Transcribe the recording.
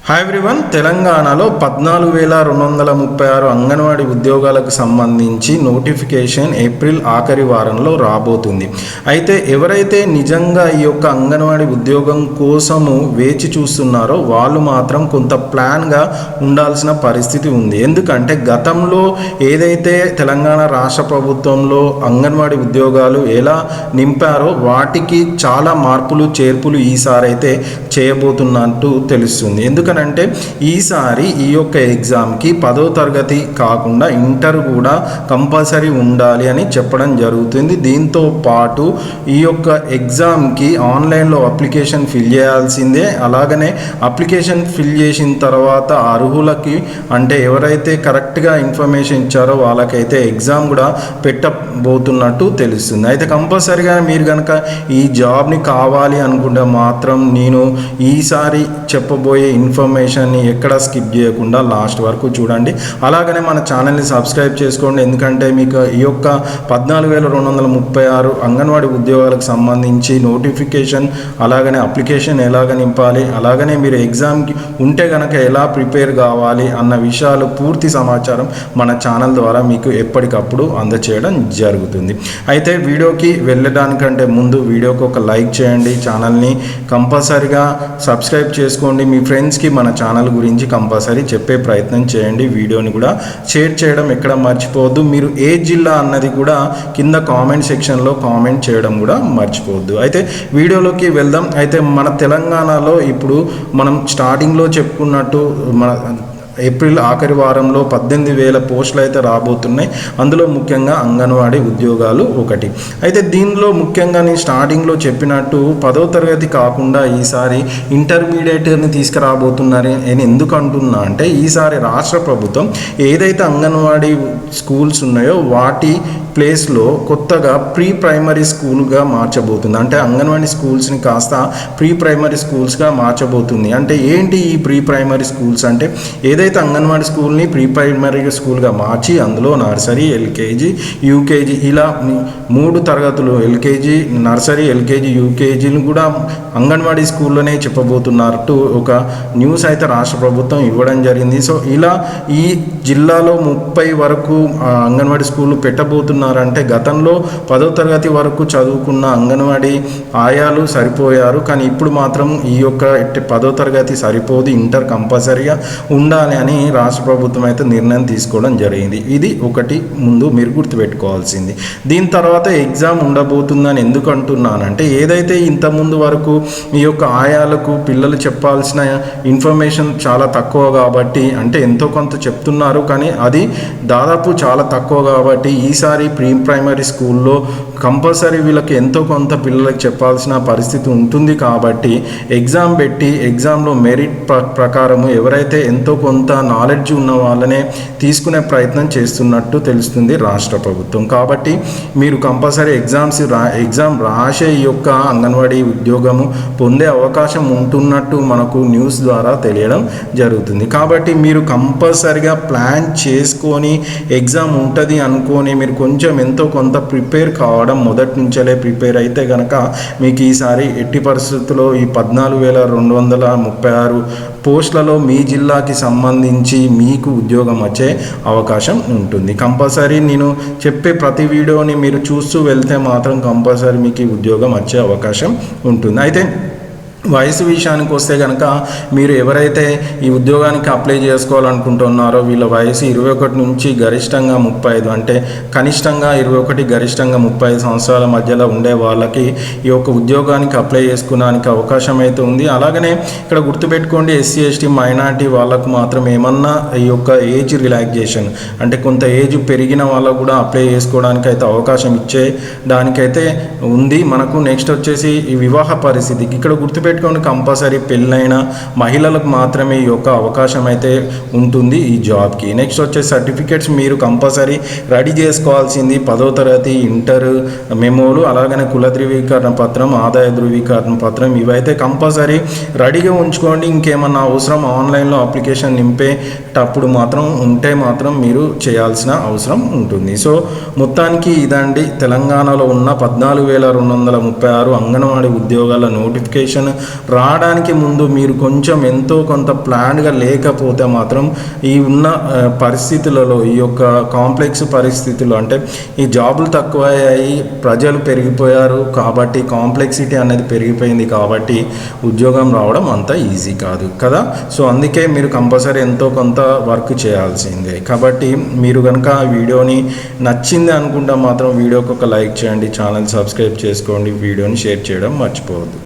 Hi everyone, తెలంగాణలో 14,236 అంగన్వాడీ ఉద్యోగాలకు సంబంధించి నోటిఫికేషన్ ఏప్రిల్ ఆఖరి వారంలో రాబోతుంది. అయితే ఎవరైతే నిజంగా ఈ యొక్క అంగన్వాడీ ఉద్యోగం కోసము వేచి చూస్తున్నారో వాళ్ళు మాత్రం కొంత ప్లాన్గా ఉండాల్సిన పరిస్థితి ఉంది. ఎందుకంటే గతంలో ఏదైతే తెలంగాణ రాష్ట్ర ప్రభుత్వంలో అంగన్వాడీ ఉద్యోగాలు ఎలా నింపారో వాటికి చాలా మార్పులు చేర్పులు ఈసారి అయితే చేయబోతున్నట్టు తెలుస్తుంది. ఎందుకనంటే ఈసారి ఈ యొక్క ఎగ్జామ్కి 10వ తరగతి కాకుండా ఇంటర్ కూడా కంపల్సరీ ఉండాలి అని చెప్పడం జరుగుతుంది. దీంతో పాటు ఈ యొక్క ఎగ్జామ్కి ఆన్లైన్లో అప్లికేషన్ ఫిల్ చేయాల్సిందే. అలాగనే అప్లికేషన్ ఫిల్ చేసిన తర్వాత అర్హులకి అంటే ఎవరైతే కరెక్ట్గా ఇన్ఫర్మేషన్ ఇచ్చారో వాళ్ళకైతే ఎగ్జామ్ కూడా పెట్టబోతున్నట్టు తెలుస్తుంది. అయితే కంపల్సరీగా మీరు కనుక ఈ జాబ్ని కావాలి అనుకుంటే మాత్రం నేను ఈసారి చెప్పబోయే ఇన్ఫర్మేషన్ని ఎక్కడ స్కిప్ చేయకుండా లాస్ట్ వరకు చూడండి. అలాగనే మన ఛానల్ని సబ్స్క్రైబ్ చేసుకోండి. ఎందుకంటే మీకు ఈ యొక్క 14,236 అంగన్వాడీ ఉద్యోగాలకు సంబంధించి నోటిఫికేషన్, అలాగనే అప్లికేషన్ ఎలాగ నింపాలి, అలాగనే మీరు ఎగ్జామ్కి ఉంటే కనుక ఎలా ప్రిపేర్ కావాలి అన్న విషయాలు పూర్తి సమాచారం మన ఛానల్ ద్వారా మీకు ఎప్పటికప్పుడు అందచేయడం జరుగుతుంది. అయితే వీడియోకి వెళ్ళడానికంటే ముందు వీడియోకి ఒక లైక్ చేయండి, ఛానల్ని కంపల్సరీగా సబ్స్క్రైబ్ చేసుకోండి. మీ ఫ్రెండ్స్కి మన ఛానల్ గురించి కంపల్సరీ చెప్పే ప్రయత్నం చేయండి. వీడియోని కూడా షేర్ చేయడం ఎక్కడ మర్చిపోవద్దు. మీరు ఏ జిల్లా అన్నది కూడా కింద కామెంట్ సెక్షన్లో కామెంట్ చేయడం కూడా మర్చిపోవద్దు. అయితే వీడియోలోకి వెళ్దాం. అయితే మన తెలంగాణలో ఇప్పుడు మనం స్టార్టింగ్లో చెప్పుకున్నట్టు మన ఏప్రిల్ ఆఖరి వారంలో 18,000 పోస్టులు అయితే రాబోతున్నాయి. అందులో ముఖ్యంగా అంగన్వాడీ ఉద్యోగాలు ఒకటి. అయితే దీనిలో ముఖ్యంగా నేను స్టార్టింగ్లో చెప్పినట్టు 10వ తరగతి కాకుండా ఈసారి ఇంటర్మీడియట్ని తీసుకురాబోతున్నారు అని ఎందుకు అంటున్నా అంటే ఈసారి రాష్ట్ర ప్రభుత్వం ఏదైతే అంగన్వాడీ స్కూల్స్ ఉన్నాయో వాటి ప్లేస్లో కొత్తగా ప్రీ ప్రైమరీ స్కూల్గా మార్చబోతుంది. అంటే అంగన్వాడీ స్కూల్స్ని కాస్త ప్రీ ప్రైమరీ స్కూల్స్గా మార్చబోతుంది. అంటే ఏంటి ఈ ప్రీ ప్రైమరీ స్కూల్స్ అంటే ఏదైతే అంగన్వాడీ స్కూల్ని ప్రీ ప్రైమరీ స్కూల్గా మార్చి అందులో నర్సరీ, ఎల్కేజీ, యూకేజీ ఇలా 3 తరగతులు ఎల్కేజీ, నర్సరీ, ఎల్కేజీ, యూకేజీని కూడా అంగన్వాడీ స్కూల్లోనే చెప్పబోతున్నట్టు ఒక న్యూస్ అయితే రాష్ట్ర ప్రభుత్వం ఇవ్వడం జరిగింది. సో ఇలా ఈ జిల్లాలో 30 వరకు అంగన్వాడీ స్కూళ్ళు పెట్టబోతున్నారంటే గతంలో 10వ తరగతి వరకు చదువుకున్న అంగన్వాడీ ఆయాలు సరిపోయారు. కానీ ఇప్పుడు మాత్రం ఈ యొక్క 10వ తరగతి సరిపోదు, ఇంటర్ కంపల్సరీగా ఉండాలి అని రాష్ట్ర ప్రభుత్వం అయితే నిర్ణయం తీసుకోవడం జరిగింది. ఇది ఒకటి ముందు మీరు గుర్తుపెట్టుకోవాల్సింది. దీని తర్వాత ఎగ్జామ్ ఉండబోతుందని ఎందుకు అంటున్నానంటే ఏదైతే ఇంతకుముందు వరకు ఈ యొక్క ఆయాలకు పిల్లలు చెప్పాల్సిన ఇన్ఫర్మేషన్ చాలా తక్కువ కాబట్టి అంటే ఎంతో కొంత చెప్తున్నారు కానీ అది దాదాపు చాలా తక్కువ కాబట్టి ఈసారి ప్రీ ప్రైమరీ స్కూల్లో కంపల్సరీ వీళ్ళకి ఎంతో కొంత పిల్లలకు చెప్పాల్సిన పరిస్థితి ఉంటుంది. కాబట్టి ఎగ్జామ్ పెట్టి ఎగ్జామ్లో మెరిట్ ప్రకారము ఎవరైతే ఎంతో కొంత నాలెడ్జ్ ఉన్న వాళ్ళనే తీసుకునే ప్రయత్నం చేస్తున్నట్టు తెలుస్తుంది రాష్ట్ర ప్రభుత్వం. కాబట్టి మీరు కంపల్సరీ ఎగ్జామ్ రాసే ఈ యొక్క అంగన్వాడీ ఉద్యోగము పొందే అవకాశం ఉంటున్నట్టు మనకు న్యూస్ ద్వారా తెలియడం జరుగుతుంది. కాబట్టి మీరు కంపల్సరీగా ప్లాన్ చేసుకొని ఎగ్జామ్ ఉంటుంది అనుకొని మీరు కొంచెం ఎంతో కొంత ప్రిపేర్ కావడం మొదటి నుంచే ప్రిపేర్ అయితే కనుక మీకు ఈసారి ఎట్టి పరిస్థితుల్లో ఈ 14,236 పోస్టులలో మీ జిల్లాకి సంబంధించి మీకు ఉద్యోగం వచ్చే అవకాశం ఉంటుంది. కంపల్సరీ నేను చెప్పే ప్రతి వీడియోని మీరు చూస్తూ వెళ్తే మాత్రం కంపల్సరీ మీకు ఉద్యోగం వచ్చే అవకాశం ఉంటుంది. అయితే వయసు విషయానికి వస్తే కనుక మీరు ఎవరైతే ఈ ఉద్యోగానికి అప్లై చేసుకోవాలనుకుంటున్నారో వీళ్ళ వయసు 21 నుంచి గరిష్టంగా 35 అంటే కనిష్టంగా 21 గరిష్టంగా 35 సంవత్సరాల మధ్యలో ఉండే వాళ్ళకి ఈ యొక్క ఉద్యోగానికి అప్లై చేసుకోవడానికి అవకాశం అయితే ఉంది. అలాగనే ఇక్కడ గుర్తుపెట్టుకోండి ఎస్సీ ఎస్టీ మైనారిటీ వాళ్ళకు మాత్రం ఏమన్నా ఈ యొక్క ఏజ్ రిలాక్సేషన్ అంటే కొంత ఏజ్ పెరిగిన వాళ్ళకు కూడా అప్లై చేసుకోవడానికి అయితే అవకాశం ఇచ్చే దానికైతే ఉంది. మనకు నెక్స్ట్ వచ్చేసి ఈ వివాహ పరిస్థితికి ఇక్కడ గుర్తుపెట్టుకోండి కంపల్సరీ పెళ్ళైన మహిళలకు మాత్రమే ఈ యొక్క అవకాశం అయితే ఉంటుంది ఈ జాబ్కి. నెక్స్ట్ వచ్చే సర్టిఫికేట్స్ మీరు కంపల్సరీ రెడీ చేసుకోవాల్సింది 10వ తరగతి, ఇంటర్ మెమోలు, అలాగనే కుల ధృవీకరణ పత్రం, ఆదాయ ధృవీకరణ పత్రం ఇవైతే కంపల్సరీ రెడీగా ఉంచుకోండి. ఇంకేమన్నా అవసరం ఆన్లైన్లో అప్లికేషన్ నింపేటప్పుడు మాత్రం ఉంటే మాత్రం మీరు చేయాల్సిన అవసరం ఉంటుంది. సో మొత్తానికి ఇదండి తెలంగాణలో ఉన్న 14,236 అంగన్వాడీ ఉద్యోగాల నోటిఫికేషన్ రావడానికి ముందు మీరు కొంచెం ఎంతో కొంత ప్లాన్గా లేకపోతే మాత్రం ఈ ఉన్న పరిస్థితులలో, ఈ యొక్క కాంప్లెక్స్ పరిస్థితులు అంటే ఈ జాబులు తక్కువ అయ్యాయి, ప్రజలు పెరిగిపోయారు కాబట్టి, కాంప్లెక్సిటీ అనేది పెరిగిపోయింది కాబట్టి ఉద్యోగం రావడం అంత ఈజీ కాదు కదా. సో అందుకే మీరు కంపల్సరీ ఎంతో కొంత వర్క్ చేయాల్సిందే. కాబట్టి మీరు కనుక ఆ వీడియోని నచ్చింది అనుకుంటే మాత్రం వీడియోకి ఒక లైక్ చేయండి, ఛానల్ సబ్స్క్రైబ్ చేసుకోండి, వీడియోని షేర్ చేయడం మర్చిపోవద్దు.